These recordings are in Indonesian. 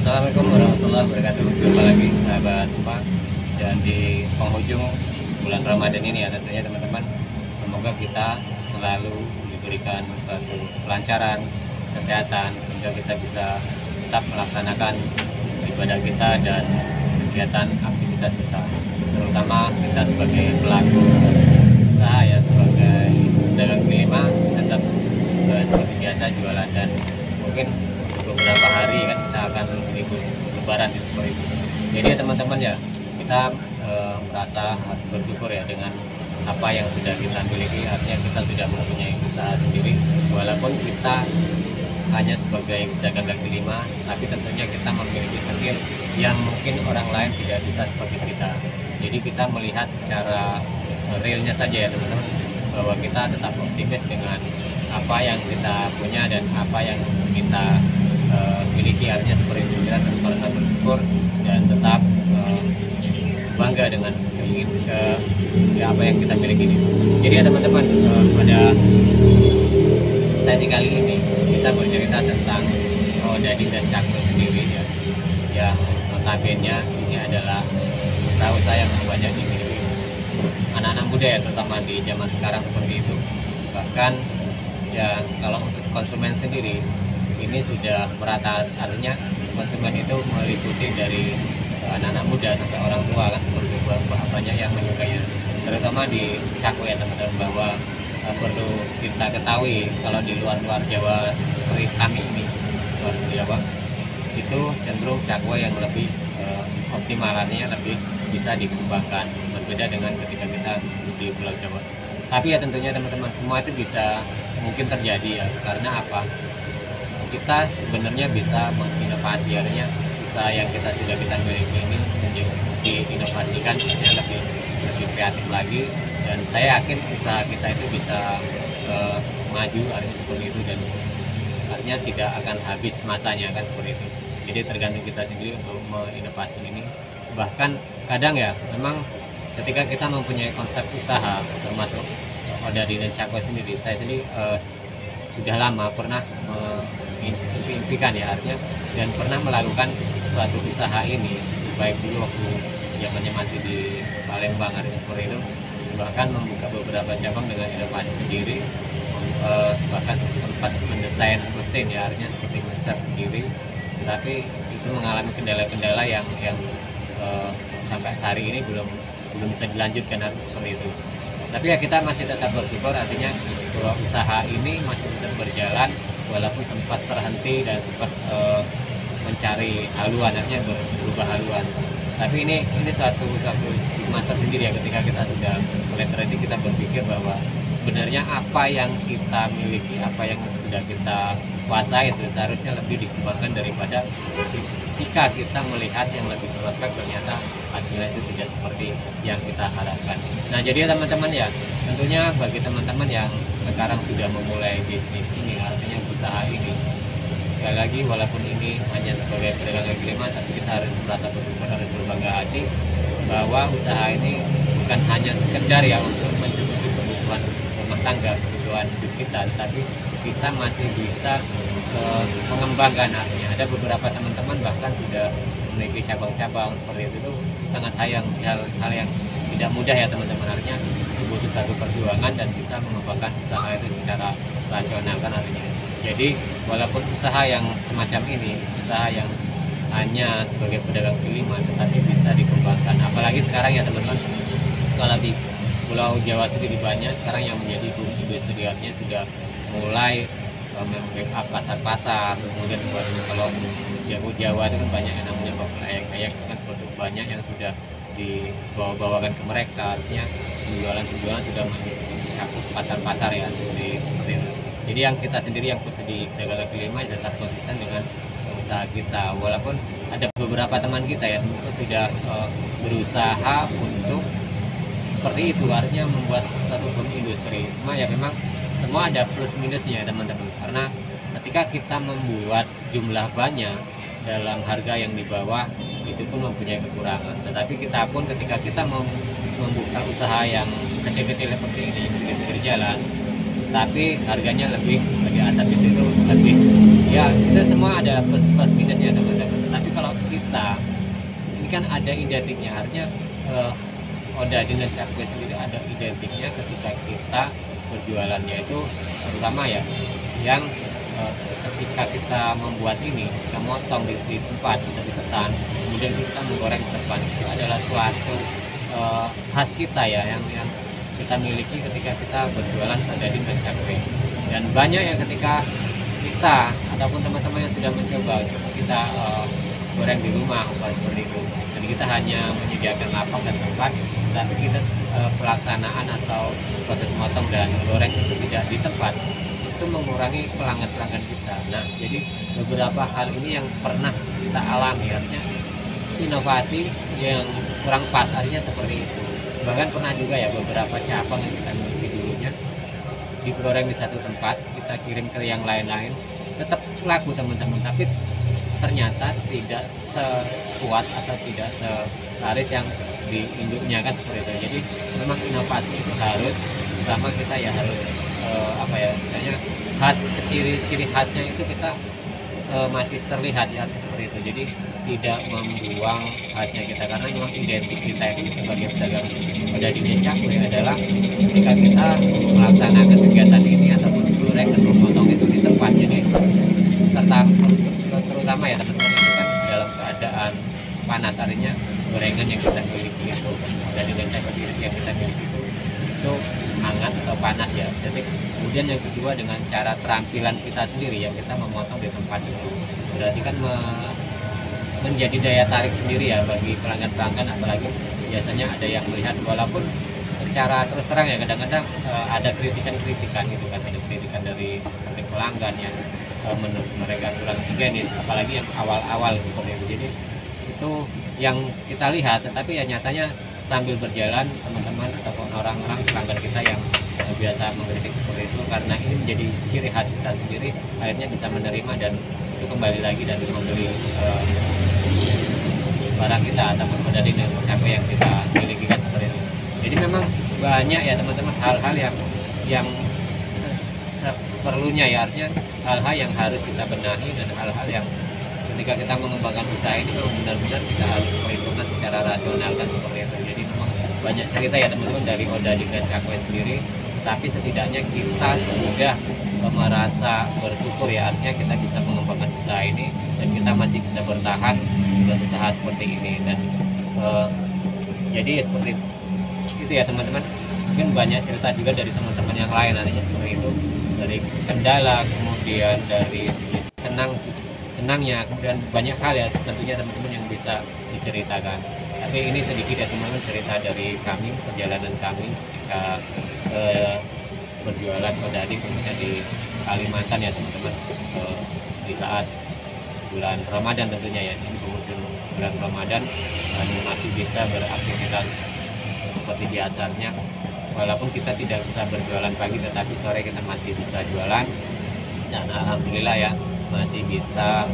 Assalamualaikum warahmatullahi wabarakatuh. Jumpa lagi sahabat semua. Dan di penghujung bulan Ramadan ini ya tentunya teman-teman, semoga kita selalu diberikan suatu kelancaran, kesehatan, sehingga kita bisa tetap melaksanakan ibadah kita dan kegiatan aktivitas kita. Terutama kita sebagai pelaku usaha ya, sebagai pedagang kaki lima tetap seperti biasa jualan, dan mungkin beberapa hari kan kita akan libur lebaran seperti itu. Jadi ya teman-teman ya, kita merasa bersyukur ya dengan apa yang sudah kita miliki. Artinya kita sudah mempunyai usaha sendiri, walaupun kita hanya sebagai pedagang kaki lima, tapi tentunya kita memiliki skill yang mungkin orang lain tidak bisa seperti kita. Jadi kita melihat secara realnya saja ya teman-teman, bahwa kita tetap optimis dengan apa yang kita punya dan apa yang kita miliki. Artinya seperti itu, kita tetap bersyukur dan tetap bangga dengan apa yang kita miliki ini. Jadi ya teman-teman, pada sesi kali ini kita bercerita tentang Dading dan Cakwe sendiri ya, yang notabene ini adalah usaha-usaha yang banyak dimiliki anak-anak muda ya, terutama di zaman sekarang seperti itu. Bahkan ya kalau untuk konsumen sendiri ini sudah merata, artinya konsumen itu meliputi dari anak-anak muda sampai orang tua kan, seperti banyak yang menyukainya, terutama di Cakwe ya teman-teman, bahwa perlu kita ketahui kalau di luar Jawa seperti kami ini, luar Jawa itu cenderung Cakwe yang lebih optimalannya lebih bisa dikembangkan, berbeda dengan ketika kita di Pulau Jawa. Tapi ya tentunya teman-teman, semua itu bisa mungkin terjadi ya, karena apa? Kita sebenarnya bisa menginovasi, artinya usaha yang kita miliki ini diinovasikan, lebih kreatif lagi, dan saya yakin usaha kita itu bisa maju, artinya seperti itu, dan artinya tidak akan habis masanya kan, seperti itu. Jadi tergantung kita sendiri untuk menginovasi ini. Bahkan kadang ya memang ketika kita mempunyai konsep usaha, termasuk Dading dan Cakwe sendiri, saya sendiri sudah lama pernah mengimpikan ya, artinya, dan pernah melakukan suatu usaha ini, baik dulu waktu zamannya masih di Palembang, artinya seperti itu, bahkan membuka beberapa cabang dengan inovasi sendiri, bahkan sempat mendesain mesin ya, artinya seperti mesin sendiri, tetapi itu mengalami kendala-kendala yang sampai hari ini belum bisa dilanjutkan, artinya seperti itu. Tapi ya kita masih tetap bersyukur, artinya bahwa usaha ini masih tetap berjalan walaupun sempat terhenti dan sempat mencari haluan, artinya berubah haluan. Tapi ini suatu hikmah tersendiri ya, ketika kita sudah mulai terhenti, kita berpikir bahwa sebenarnya apa yang kita miliki, apa yang sudah kita kuasai itu seharusnya lebih dikembangkan daripada jika kita melihat yang lebih prospek ternyata hasilnya itu tidak seperti yang kita harapkan. Nah jadi teman-teman ya, tentunya bagi teman-teman yang sekarang sudah memulai bisnis ini, artinya usaha ini, sekali lagi walaupun ini hanya sebagai pedagang kaki lima, tapi kita harus merasa bersyukur, harus berbangga hati bahwa usaha ini bukan hanya sekedar ya untuk mencukupi kebutuhan rumah tangga, kebutuhan hidup kita, tapi kita masih bisa mengembangkan. Artinya ada beberapa teman-teman bahkan sudah memiliki cabang-cabang seperti itu sangat hal yang tidak mudah ya teman-teman, artinya butuh satu perjuangan dan bisa mengembangkan usaha itu secara rasional kan artinya. Jadi walaupun usaha yang semacam ini, usaha yang hanya sebagai pedagang kaki lima, tetapi bisa dikembangkan, apalagi sekarang ya teman-teman, kalau di Pulau Jawa sendiri banyak sekarang yang menjadi boom industri, artinya sudah mulai membackup pasar-pasar. Kemudian kalau Jawa itu kan banyak yang namanya kayak kan, seperti banyak yang sudah dibawa-bawakan ke mereka, artinya penjualan sudah mencakup pasar-pasar ya, seperti itu. Jadi yang kita sendiri yang khusus di pedagang kaki lima tetap konsisten dengan usaha kita, walaupun ada beberapa teman kita ya itu sudah berusaha untuk seperti itu, artinya membuat satu industri. Cuma ya memang semua ada plus minusnya teman-teman, karena ketika kita membuat jumlah banyak dalam harga yang di bawah, itu pun mempunyai kekurangan. Tetapi kita pun ketika kita membuka usaha yang kecil-kecil seperti ini di pinggir jalan, tapi harganya lebih atas, itu lebih ya, itu semua ada plus minusnya teman-teman. Tapi kalau kita ini kan ada identiknya, artinya Odading dan Cakwe sendiri ada identiknya ketika kita berjualannya itu, terutama ya yang ketika kita membuat ini, kita motong di tempat, di stand, kemudian kita menggoreng di depan, itu adalah suatu khas kita ya, yang kita miliki ketika kita berjualan Odading dan Cakwe. Dan banyak yang ketika kita ataupun teman-teman yang sudah mencoba kita goreng di rumah seperti itu, jadi kita hanya menyediakan lapak dan tempat, tapi kita pelaksanaan atau proses motong dan goreng itu tidak di tempat, itu mengurangi pelanggan-pelanggan kita. Nah, jadi beberapa hal ini yang pernah kita alami, artinya inovasi yang kurang pas, artinya seperti itu. Bahkan pernah juga ya beberapa cabang yang kita miliki dulunya digoreng di satu tempat, kita kirim ke yang lain-lain, tetap laku teman-teman, tapi ternyata tidak sekuat atau tidak selaris yang di induknya, kan seperti itu. Jadi memang inovasi itu harus, pertama kita ya harus misalnya khas, ciri khasnya itu kita masih terlihat ya, seperti itu. Jadi tidak membuang khasnya kita, karena memang identik kita itu sebagai pedagang Odading dan Cakwe adalah ketika kita melaksanakan kegiatan ini ataupun goreng dan memotong itu di tempat. Jadi terutama ya teman-teman, itu kan dalam keadaan panas, artinya gorengan yang kita miliki itu Odading dan Cakwe yang kita miliki itu hangat atau panas ya. Jadi kemudian yang kedua, dengan cara terampilan kita sendiri yang kita memotong di tempat itu, berarti kan menjadi daya tarik sendiri ya bagi pelanggan-pelanggan. Apalagi biasanya ada yang melihat, walaupun secara terus terang ya kadang-kadang ada kritikan-kritikan gitu kan, ada kritikan dari pelanggan yang menurut mereka kurang higienis, apalagi yang awal-awal seperti itu. Jadi itu yang kita lihat, tetapi ya nyatanya sambil berjalan teman-teman ataupun orang-orang pelanggan kita yang biasa mengkritik seperti itu, karena ini menjadi ciri khas kita sendiri, akhirnya bisa menerima dan itu kembali lagi dan membeli barang kita ataupun Odading dan Cakwe yang kita miliki, kan seperti itu. Jadi memang banyak ya teman-teman hal-hal yang perlunya ya, artinya hal-hal yang harus kita benahi, dan hal-hal yang ketika kita mengembangkan usaha ini memang benar-benar kita harus perhitungkan secara rasional, kan seperti itu. Jadi memang banyak cerita ya teman-teman dari Odading dan Cakwe sendiri, tapi setidaknya kita sudah merasa bersyukur ya, artinya kita bisa mengembangkan usaha ini dan kita masih bisa bertahan dengan usaha seperti ini. Dan jadi seperti itu ya teman-teman, mungkin banyak cerita juga dari teman-teman yang lain, artinya seperti itu, dari kendala, kemudian dari senangnya, kemudian banyak hal ya tentunya teman-teman yang bisa diceritakan. Tapi ini sedikit ya teman-teman cerita dari kami, perjalanan kami ketika berjualan Odading khususnya di Kalimantan ya teman-teman, di saat bulan Ramadan tentunya ya, ini penghujung bulan Ramadan, masih bisa beraktivitas seperti biasanya, walaupun kita tidak bisa berjualan pagi, tetapi sore kita masih bisa jualan, dan alhamdulillah ya masih bisa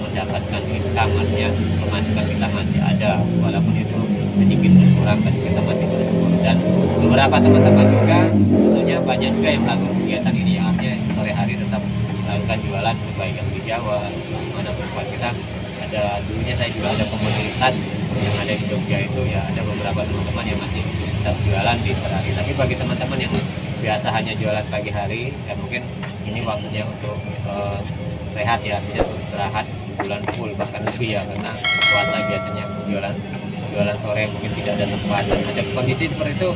mendapatkan income, artinya pemasukan kita masih ada, walaupun itu sedikit berkurang, tapi kita masih bersyukur. Dan beberapa teman-teman juga tentunya banyak juga yang melakukan kegiatan ini ya, artinya sore hari tetap melakukan jualan, baik yang di Jawa mana tempat kita ada. Dulunya saya juga ada komunitas yang ada di Jogja itu ya, ada beberapa teman-teman yang masih tetap jualan di sore hari. Tapi bagi teman-teman yang biasa hanya jualan pagi hari ya, mungkin ini waktunya untuk rehat ya, artinya untuk istirahat sebulan full bahkan lebih ya, karena puasa biasanya jualan sore mungkin tidak ada tempat. Dan ada kondisi seperti itu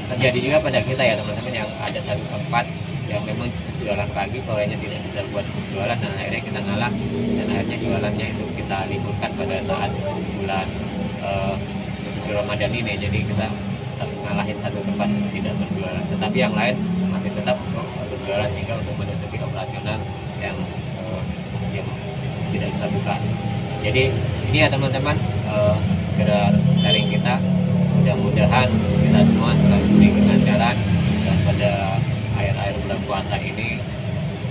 terjadi juga pada kita ya teman-teman, yang ada satu tempat yang memang jualan pagi, sorenya tidak bisa buat jualan, dan akhirnya kita ngalah, dan akhirnya jualannya itu kita liburkan pada saat bulan Ramadan ini. Jadi kita tetap ngalahin satu tempat tidak berjualan, tetapi yang lain masih tetap berjualan, sehingga untuk menutupi operasional yang tidak bisa buka. Jadi ini ya teman-teman, sekedar sharing kita, mudah-mudahan kita semua selalu diberi kelancaran, dan pada akhir-akhir bulan puasa ini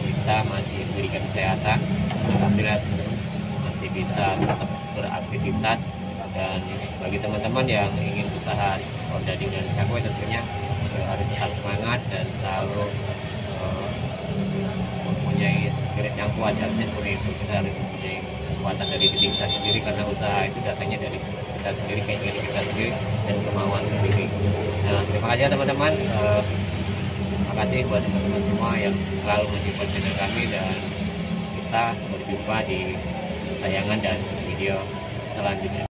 kita masih diberikan kesehatan, alhamdulillah masih bisa tetap beraktivitas. Dan bagi teman-teman yang ingin usaha Odading dan Cakwe tentunya harus tetap semangat dan selalu mempunyai skill spirit yang kuat, artinya seperti itu. Kita harus mempunyai kekuatan dari diri kita sendiri, karena usaha itu datangnya dari kita sendiri, keinginan kita sendiri, dan kemauan sendiri. Nah, terima kasih ya teman-teman. Terima kasih buat teman-teman semua yang selalu mensupport channel kami, dan kita berjumpa di tayangan dan video selanjutnya.